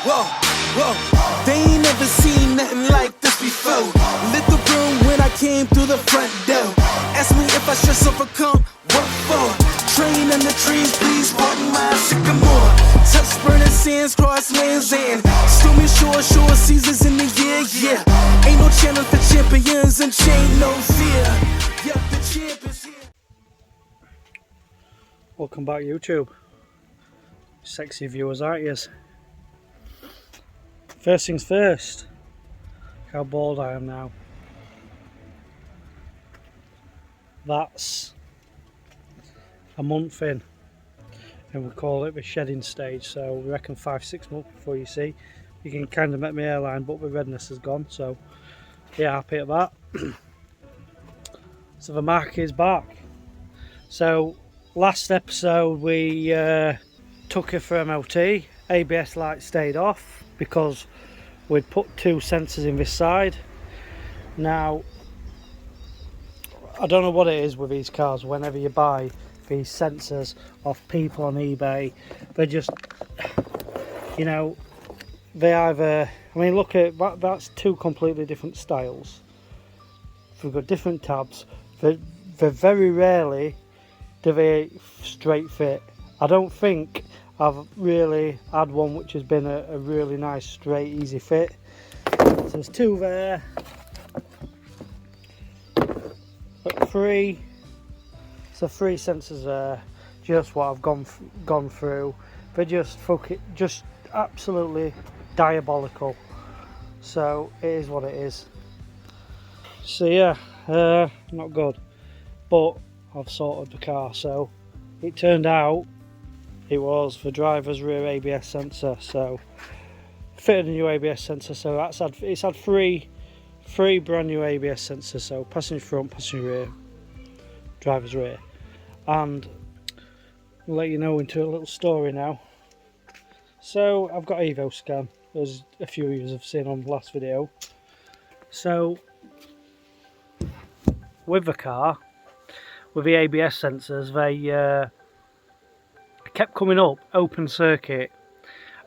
Whoa, whoa, they ain't never seen nothing like this before. Lit the room when I came through the front door. Ask me if I should overcome, what for? Train in the trees, please pardon my sycamore. Touch burning sands, cross lands and stormy shore seasons in the year, yeah. Ain't no channel for champions and chain no fear. Yeah, the champ is here. Welcome back, YouTube. Sexy viewers, aren't you? First things first, look how bald I am now. That's a month in, and we call it the shedding stage. So we reckon 5-6 months before you see, you can kind of make my hairline, but the redness is gone. So yeah, happy at that. So the mark is back. So last episode we took it for MOT. ABS light stayed off because we'd put 2 sensors in this side. Now I don't know what it is with these cars. Whenever you buy these sensors off people on eBay, they're just, you know, they either, I mean, look at that, that's 2 completely different styles. We've got different tabs. They're very rarely do they straight fit. I don't think I've really had one which has been a really nice straight easy fit. So there's 2 there, but 3, so 3 sensors there. Just what I've gone through. They're just just absolutely diabolical. So it is what it is. So yeah, not good, but I've sorted the car. So it turned out it was the driver's rear ABS sensor. So fitted a new ABS sensor. So it's had three brand new ABS sensors. So passenger front, passenger rear, driver's rear. And I'll let you know into a little story now. So I've got EVO scan, as a few of you have seen on the last video. So with the car, with the ABS sensors, they kept coming up open circuit,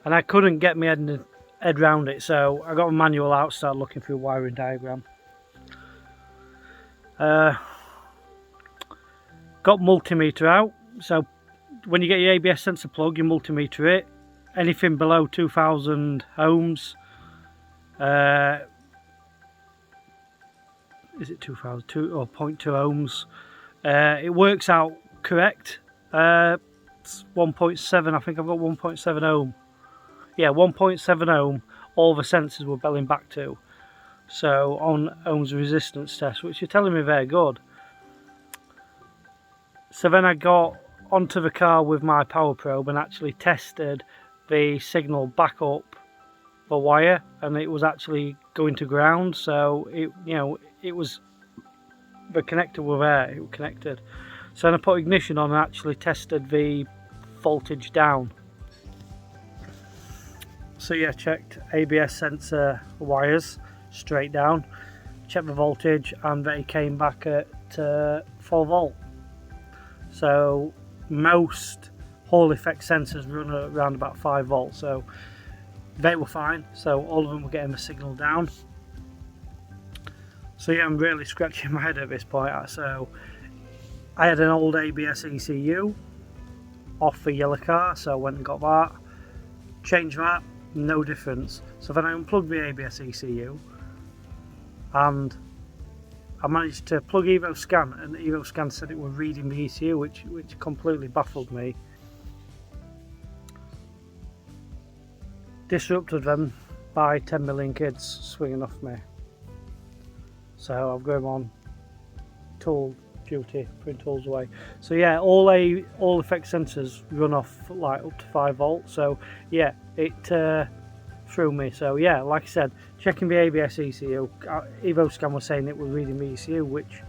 and I couldn't get my head around it. So I got a manual out, started looking through a wiring diagram. Got multimeter out. So when you get your ABS sensor plug, you multimeter it. Anything below 2000 ohms, is it 2002 or 0.2 ohms? It works out correct. It's 1.7. I think I've got 1.7 ohm. Yeah, 1.7 ohm. All the sensors were belling back to. So on ohms resistance test, which you're telling me they're good. So then I got onto the car with my power probe and actually tested the signal back up the wire, and it was actually going to ground. So it, you know, it was, the connector were there, it was connected. So then I put ignition on and actually tested the voltage down. So yeah, checked ABS sensor wires straight down, checked the voltage, and they came back at 4 volt. So most Hall effect sensors run around about 5 volts, so they were fine. So all of them were getting the signal down. So yeah, I'm really scratching my head at this point. So I had an old ABS ECU off the yellow car, so I went and got that, changed that, no difference. So then I unplugged the ABS ECU and I managed to plug EVO scan, and the EVO scan said it was reading the ECU, which completely baffled me. Disrupted them by 10 million kids swinging off me. So I've got them on tool duty, putting tools away. So yeah, all effect sensors run off like up to 5 volts. So yeah, it threw me. So yeah, like I said, checking the ABS ECU, EVO scan was saying it was reading the ECU, which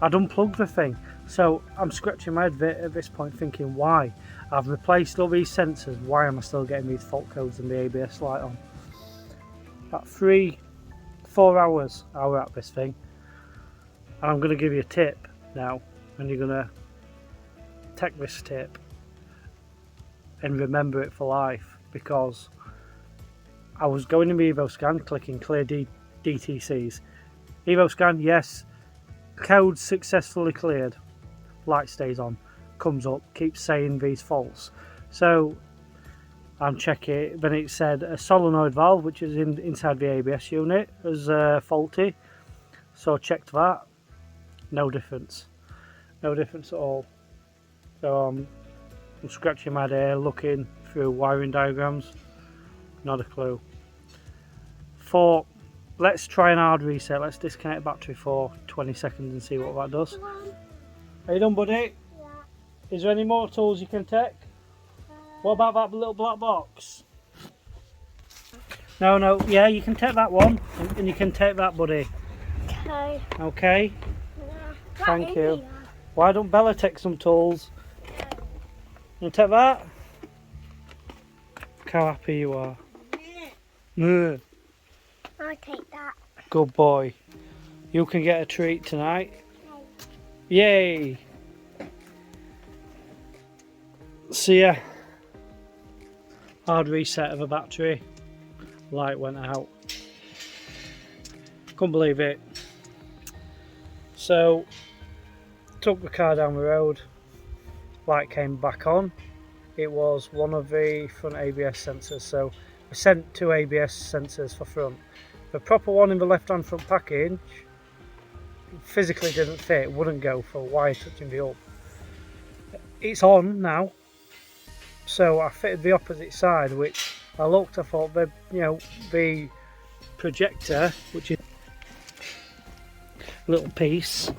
I'd unplugged the thing. So I'm scratching my head at this point thinking, why? I've replaced all these sensors, why am I still getting these fault codes and the ABS light on? About 3-4 hours I was at this thing, and I'm going to give you a tip now, and you're going to take this tip and remember it for life, because I was going to EVO scan, clicking clear DTCs. EVO scan, yes. Code successfully cleared. Light stays on. Comes up, keeps saying these false. So I'm checking, then it said a solenoid valve, which is inside the ABS unit, was faulty. So I checked that. No difference. No difference at all. So I'm scratching my head, looking through wiring diagrams. Not a clue. Thought, let's try an hard reset. Let's disconnect battery for 20 seconds and see what that does. Are you done, buddy? Yeah. Is there any more tools you can take? What about that little black box? No, yeah, you can take that one, and you can take that, buddy. Okay. Okay? Yeah. Thank you. Why don't Bella take some tools? You take that? Look how happy you are. I'll take that. Good boy. You can get a treat tonight. Yay! So yeah, hard reset of a battery. Light went out. Couldn't believe it. So took the car down the road. Light came back on. It was one of the front ABS sensors. So I sent 2 ABS sensors for front. The proper one in the left hand front package physically didn't fit, wouldn't go for wire touching the up. It's on now, so I fitted the opposite side, which I looked, I thought the projector, which is a little piece,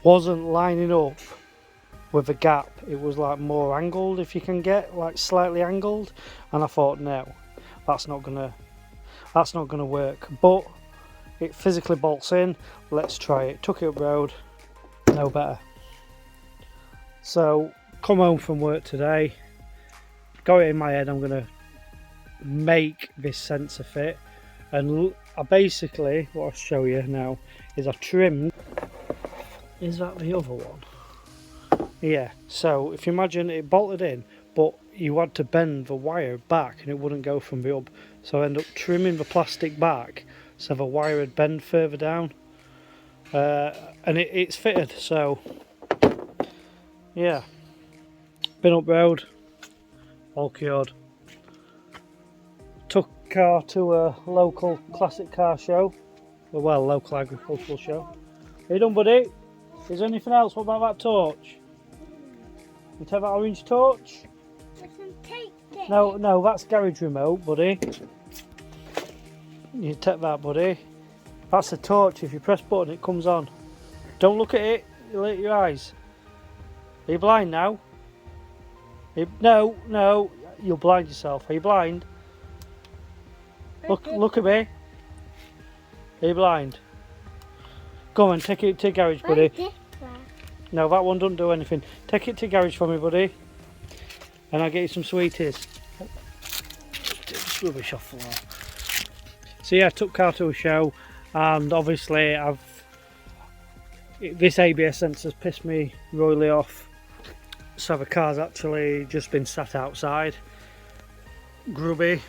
wasn't lining up with the gap. It was like more angled, if you can get like slightly angled, and I thought no, that's not gonna work, but it physically bolts in. Let's try it. Took it up road, no better. So come home from work today, got it in my head I'm gonna make this sensor fit, and I basically, what I'll show you now is I trimmed. Is that the other one? Yeah, so if you imagine it bolted in, but you had to bend the wire back and it wouldn't go from the hub, so I ended up trimming the plastic back so the wire would bend further down, and it's fitted. So yeah, been up road, all cured. Took car to a local classic car show, well, local agricultural show. Are you done, buddy? Is there anything else? What about that torch? You take that orange torch? No, that's garage remote, buddy. You take that, buddy. That's a torch. If you press button, it comes on. Don't look at it. You'll hit your eyes. Are you blind now? No. You'll blind yourself. Are you blind? Look at me. Are you blind? Go on, take it to garage, buddy. No, that one doesn't do anything. Take it to garage for me, buddy. And I'll get you some sweeties. Just rubbish off the wall. So yeah, I took car to a show, and obviously this ABS sensor's pissed me royally off. So the car's actually just been sat outside, grubby,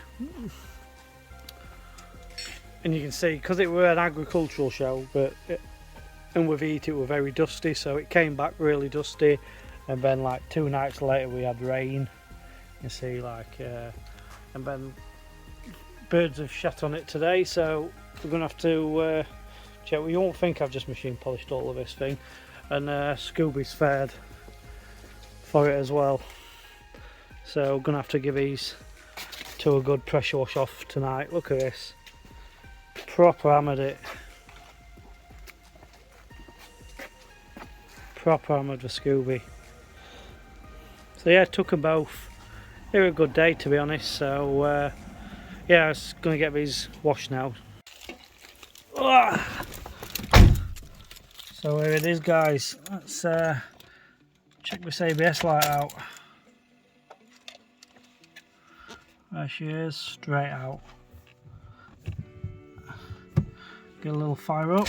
and you can see because it were an agricultural show, and with heat it were very dusty, so it came back really dusty. And then like 2 nights later we had rain, you see, like and then birds have shat on it today, so we're gonna have to check. You won't think I've just machine polished all of this thing, and Scooby's fared for it as well, so we're gonna have to give these to a good pressure wash off tonight. Look at this, proper hammered it, proper hammered for Scooby. So yeah, took them both. They were a good day, to be honest. So yeah, I was going to get these washed now. So here it is, guys. Let's check this ABS light out. There she is, straight out. Get a little fire up.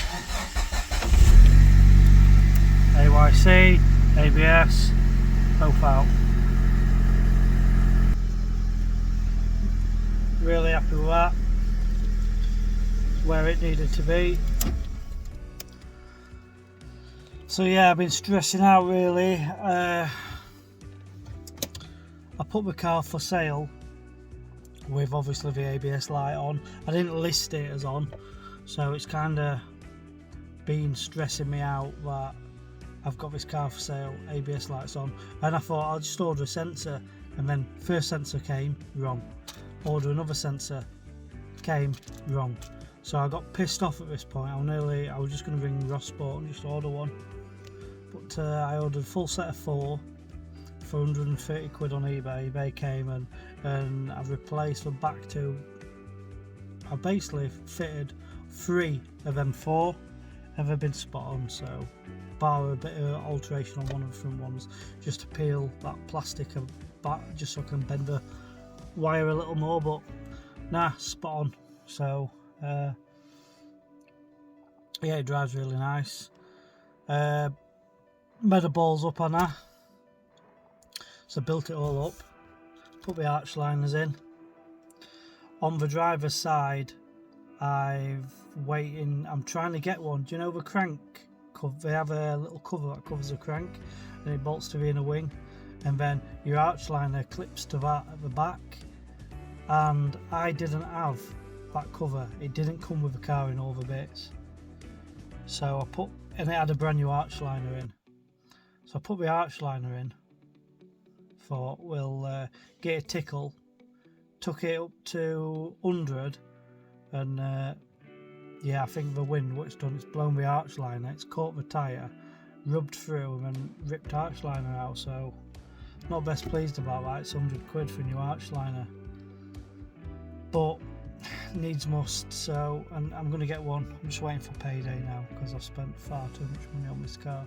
AYC, ABS, both out. really happy with that, where it needed to be. So yeah, I've been stressing out really. I put the car for sale with obviously the ABS light on. I didn't list it as on, so it's kind of been stressing me out that I've got this car for sale, ABS lights on, and I thought I'll just order a sensor, and then first sensor came wrong, order another sensor, came wrong. So I got pissed off at this point. I was just going to ring Ross Sport and just order one, but I ordered a full set of 4 for 130 quid on eBay. eBay came and I've replaced the back 2. I basically fitted 3 of them 4, and they've been spot on, so bar a bit of alteration on one of the front ones just to peel that plastic back just so I can bend the wire a little more, but nah, spot on. So yeah, it drives really nice. Made the balls up on that, so built it all up, put the arch liners in. On the driver's side, I'm trying to get one. Do you know the crank cover? They have a little cover that covers the crank and it bolts to the inner wing, and then your arch liner clips to that at the back, and I didn't have that cover. It didn't come with the car in all the bits, so and it had a brand new arch liner in, so I put the arch liner in, thought we'll get a tickle, took it up to 100, and yeah, I think the wind, what it's done, it's blown the arch liner, it's caught the tyre, rubbed through and then ripped arch liner out. So not best pleased about that. It's 100 quid for a new arch liner, but needs must. So, and I'm going to get one. I'm just waiting for payday now because I've spent far too much money on this car.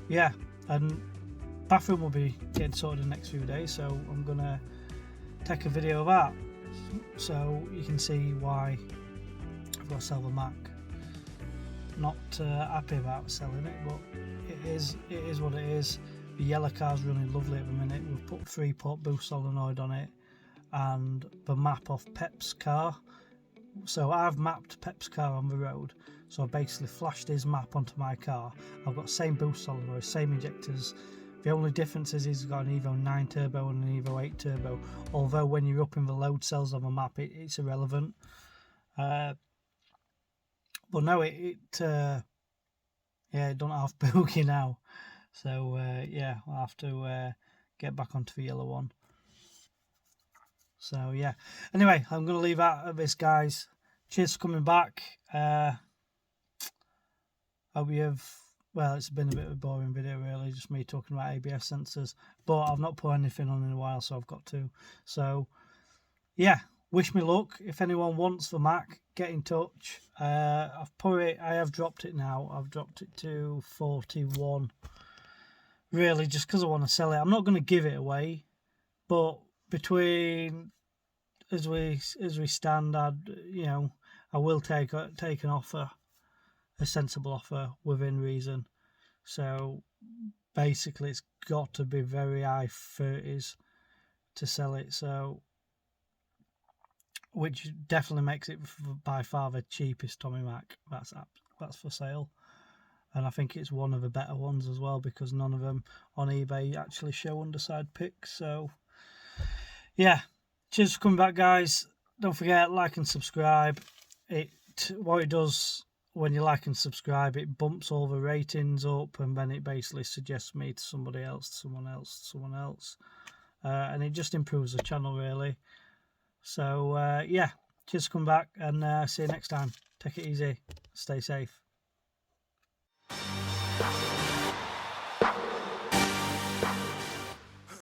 Yeah, and bathroom will be getting sorted in the next few days, so I'm going to take a video of that so you can see why I've got to sell the Mac. Not happy about selling it, but it is what it is. The yellow car's running lovely at the minute. We've put 3-pot boost solenoid on it and the map off Pep's car. So I've mapped Pep's car on the road, so I basically flashed his map onto my car. I've got same boost solenoid, same injectors. The only difference is he's got an EVO 9 turbo and an EVO 8 turbo, although when you're up in the load cells on the map it's irrelevant. But no, it don't have boogie now, so yeah, I'll have to get back onto the yellow one. So yeah, anyway, I'm going to leave that at this, guys. Cheers for coming back. Hope you've, well, it's been a bit of a boring video really, just me talking about ABS sensors, but I've not put anything on in a while, so I've got to. So yeah, wish me luck. If anyone wants the Mac, get in touch. I have dropped it now. I've dropped it to 41, really, just because I want to sell it. I'm not going to give it away, but between as we stand, I will take an offer, a sensible offer within reason. So basically it's got to be very high 30s to sell it, so which definitely makes it by far the cheapest Tommi Mac that's for sale, and I think it's one of the better ones as well, because none of them on eBay actually show underside pics. So yeah, cheers for coming back, guys. Don't forget, like and subscribe. What it does when you like and subscribe, it bumps all the ratings up, and then it basically suggests me to somebody else, someone else, and it just improves the channel really. So yeah, cheers for coming back, and see you next time. Take it easy, stay safe.